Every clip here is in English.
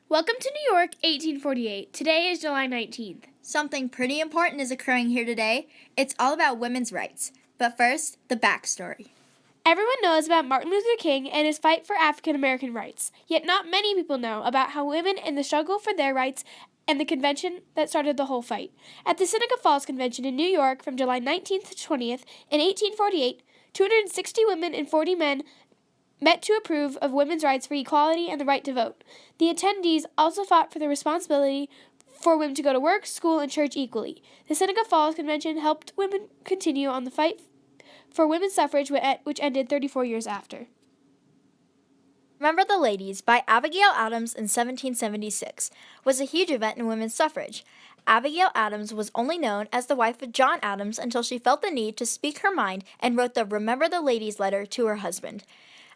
Welcome to New York, 1848. Today is July 19th. Something pretty important is occurring here today. It's all about women's rights. But first, the backstory. Everyone knows about Martin Luther King and his fight for African American rights, yet not many people know about how women in the struggle for their rights and the convention that started the whole fight. At the Seneca Falls Convention in New York from July 19th to 20th in 1848, 260 women and 40 men met to approve of women's rights for equality and the right to vote. The attendees also fought for the responsibility for women to go to work, school, and church equally. The Seneca Falls Convention helped women continue on the fight for women's suffrage, which ended 34 years after. Remember the Ladies by Abigail Adams in 1776 was a huge event in women's suffrage. Abigail Adams was only known as the wife of John Adams until she felt the need to speak her mind and wrote the Remember the Ladies letter to her husband.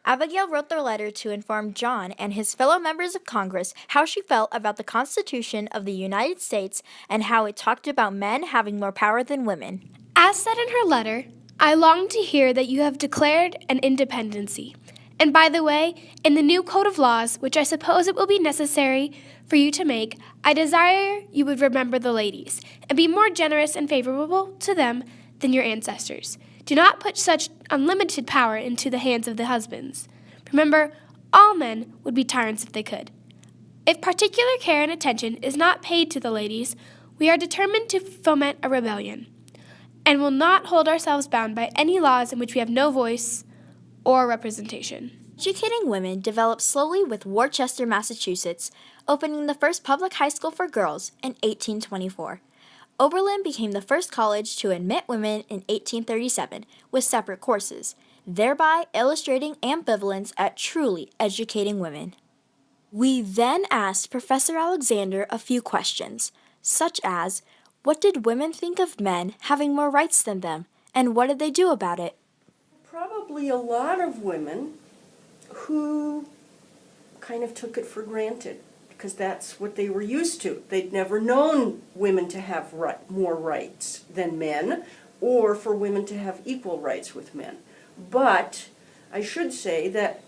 Abigail wrote the letter to inform John and his fellow members of Congress how she felt about the Constitution of the United States and how it talked about men having more power than women. As said in her letter, I long to hear that you have declared an independency. And by the way, in the new code of laws, which I suppose it will be necessary for you to make, I desire you would remember the ladies, and be more generous and favorable to them than your ancestors. Do not put such unlimited power into the hands of the husbands. Remember, all men would be tyrants if they could. If particular care and attention is not paid to the ladies, we are determined to foment a rebellion, and will not hold ourselves bound by any laws in which we have no voice or representation. Educating women developed slowly with Worcester, Massachusetts, opening the first public high school for girls in 1824. Oberlin became the first college to admit women in 1837 with separate courses, thereby illustrating ambivalence at truly educating women. We then asked Professor Alexander a few questions, such as, what did women think of men having more rights than them, and what did they do about it? Probably a lot of women who kind of took it for granted because that's what they were used to. They'd never known women to have more rights than men or for women to have equal rights with men. But I should say that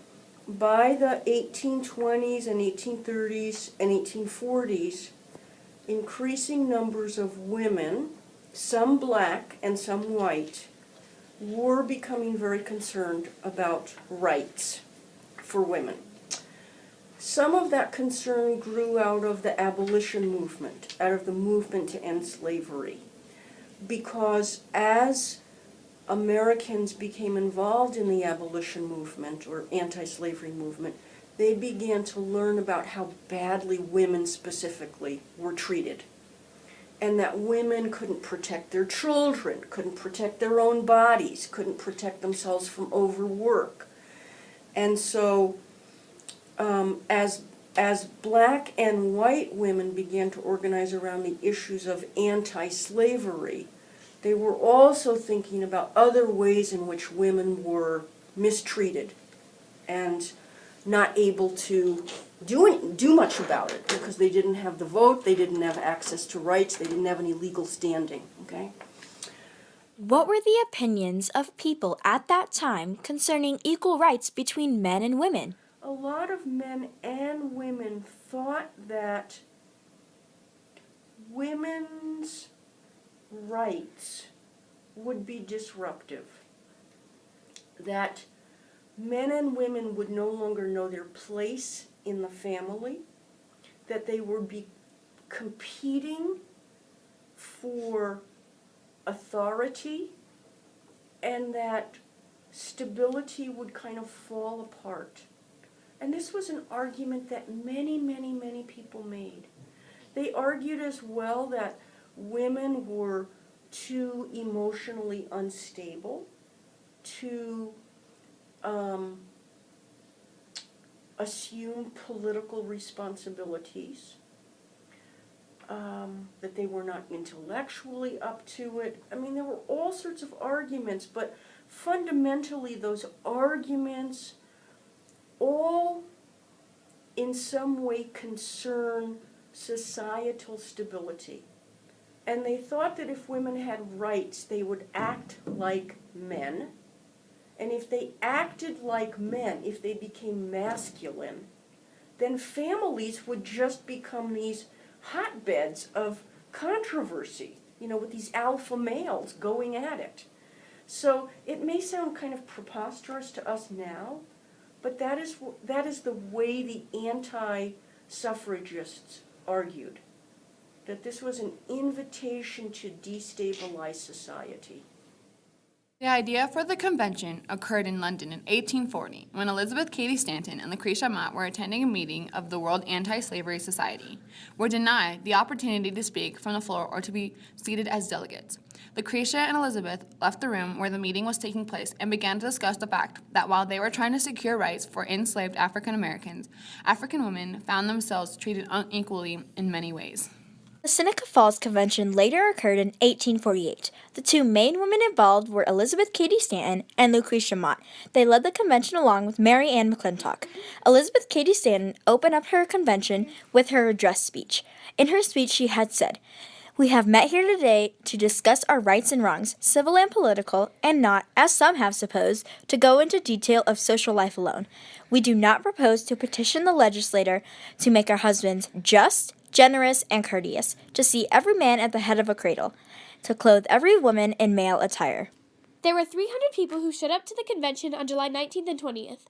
by the 1820s and 1830s and 1840s, increasing numbers of women, some black and some white, were becoming very concerned about rights for women. Some of that concern grew out of the abolition movement, out of the movement to end slavery, because as Americans became involved in the abolition movement or anti-slavery movement, they began to learn about how badly women specifically were treated, and that women couldn't protect their children, couldn't protect their own bodies, couldn't protect themselves from overwork. And so as black and white women began to organize around the issues of anti-slavery, they were also thinking about other ways in which women were mistreated and not able to do much about it because they didn't have the vote, they didn't have access to rights, they didn't have any legal standing, okay? What were the opinions of people at that time concerning equal rights between men and women? A lot of men and women thought that women's rights would be disruptive, that men and women would no longer know their place in the family, that they would be competing for authority, and that stability would kind of fall apart. And this was an argument that many, many, many people made. They argued as well that women were too emotionally unstable, too assume political responsibilities, that they were not intellectually up to it. I mean, there were all sorts of arguments, but fundamentally those arguments all in some way concern societal stability. And they thought that if women had rights, they would act like men. And if they acted like men, if they became masculine, then families would just become these hotbeds of controversy, with these alpha males going at it. So it may sound kind of preposterous to us now, but that is the way the anti-suffragists argued, that this was an invitation to destabilize society. The idea for the convention occurred in London in 1840 when Elizabeth Cady Stanton and Lucretia Mott were attending a meeting of the World Anti-Slavery Society, were denied the opportunity to speak from the floor or to be seated as delegates. Lucretia and Elizabeth left the room where the meeting was taking place and began to discuss the fact that while they were trying to secure rights for enslaved African Americans, African women found themselves treated unequally in many ways. The Seneca Falls Convention later occurred in 1848. The two main women involved were Elizabeth Cady Stanton and Lucretia Mott. They led the convention along with Mary Ann McClintock. Elizabeth Cady Stanton opened up her convention with her address speech. In her speech, she had said, "We have met here today to discuss our rights and wrongs, civil and political, and not, as some have supposed, to go into detail of social life alone. We do not propose to petition the legislator to make our husbands just, generous, and courteous, to see every man at the head of a cradle, to clothe every woman in male attire." There were 300 people who showed up to the convention on July 19th and 20th.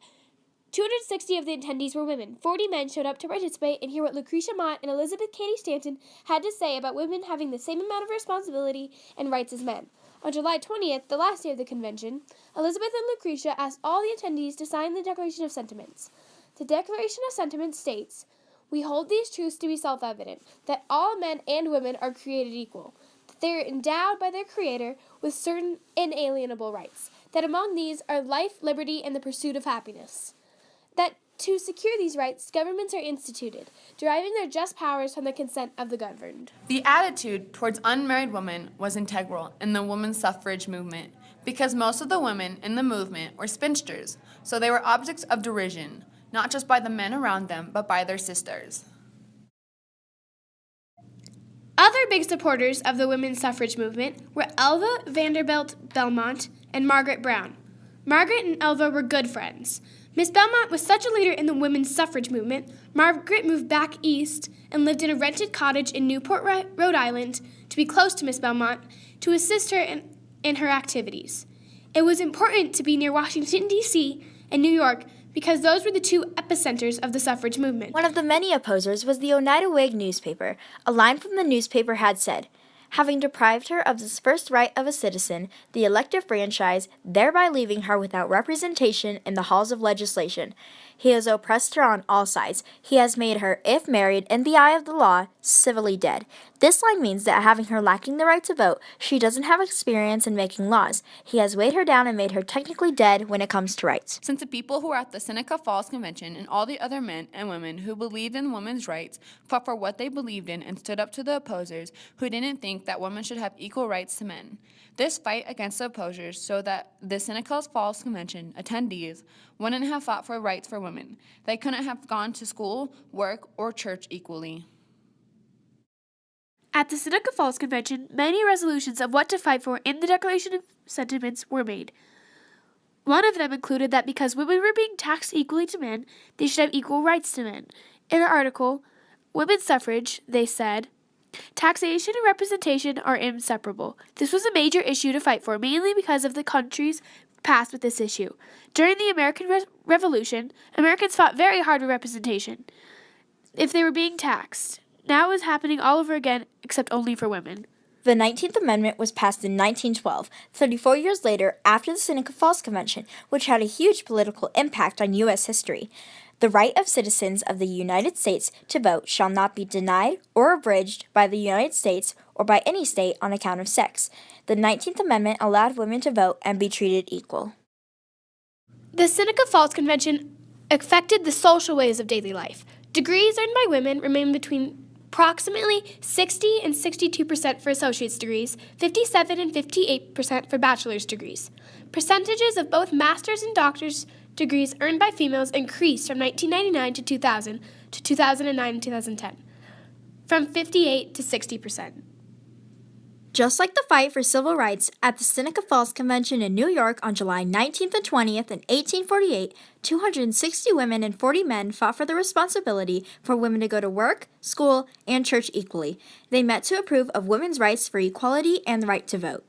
260 of the attendees were women. 40 men showed up to participate and hear what Lucretia Mott and Elizabeth Cady Stanton had to say about women having the same amount of responsibility and rights as men. On July 20th, the last day of the convention, Elizabeth and Lucretia asked all the attendees to sign the Declaration of Sentiments. The Declaration of Sentiments states, "We hold these truths to be self-evident, that all men and women are created equal, that they are endowed by their Creator with certain inalienable rights, that among these are life, liberty, and the pursuit of happiness. That to secure these rights, governments are instituted, deriving their just powers from the consent of the governed." The attitude towards unmarried women was integral in the women's suffrage movement because most of the women in the movement were spinsters, so they were objects of derision, not just by the men around them, but by their sisters. Other big supporters of the women's suffrage movement were Elva Vanderbilt Belmont and Margaret Brown. Margaret and Elva were good friends. Miss Belmont was such a leader in the women's suffrage movement, Margaret moved back east and lived in a rented cottage in Newport, Rhode Island, to be close to Miss Belmont, to assist her in her activities. It was important to be near Washington, D.C. and New York because those were the two epicenters of the suffrage movement. One of the many opposers was the Oneida Whig newspaper. A line from the newspaper had said, "Having deprived her of this first right of a citizen, the elective franchise, thereby leaving her without representation in the halls of legislation. He has oppressed her on all sides. He has made her, if married, in the eye of the law, civilly dead." This line means that having her lacking the right to vote, she doesn't have experience in making laws. He has weighed her down and made her technically dead when it comes to rights. Since the people who were at the Seneca Falls Convention and all the other men and women who believed in women's rights fought for what they believed in and stood up to the opposers who didn't think that women should have equal rights to men. This fight against the opposers showed that the Seneca Falls Convention attendees wouldn't have fought for rights for women. They couldn't have gone to school, work, or church equally. At the Seneca Falls Convention, many resolutions of what to fight for in the Declaration of Sentiments were made. One of them included that because women were being taxed equally to men, they should have equal rights to men. In the article, "Women's Suffrage," they said, "Taxation and representation are inseparable." This was a major issue to fight for, mainly because of the country's past with this issue. During the American Revolution, Americans fought very hard for representation if they were being taxed. Now it was happening all over again, except only for women. The 19th Amendment was passed in 1912, 34 years later after the Seneca Falls Convention, which had a huge political impact on U.S. history. The right of citizens of the United States to vote shall not be denied or abridged by the United States or by any state on account of sex. The 19th Amendment allowed women to vote and be treated equal. The Seneca Falls Convention affected the social ways of daily life. Degrees earned by women remained between approximately 60 and 62% for associate's degrees, 57 and 58% for bachelor's degrees. Percentages of both master's and doctor's degrees earned by females increased from 1999 to 2000 to 2009 and 2010, from 58 to 60%. Just like the fight for civil rights at the Seneca Falls Convention in New York on July 19th and 20th in 1848, 260 women and 40 men fought for the responsibility for women to go to work, school, and church equally. They met to approve of women's rights for equality and the right to vote.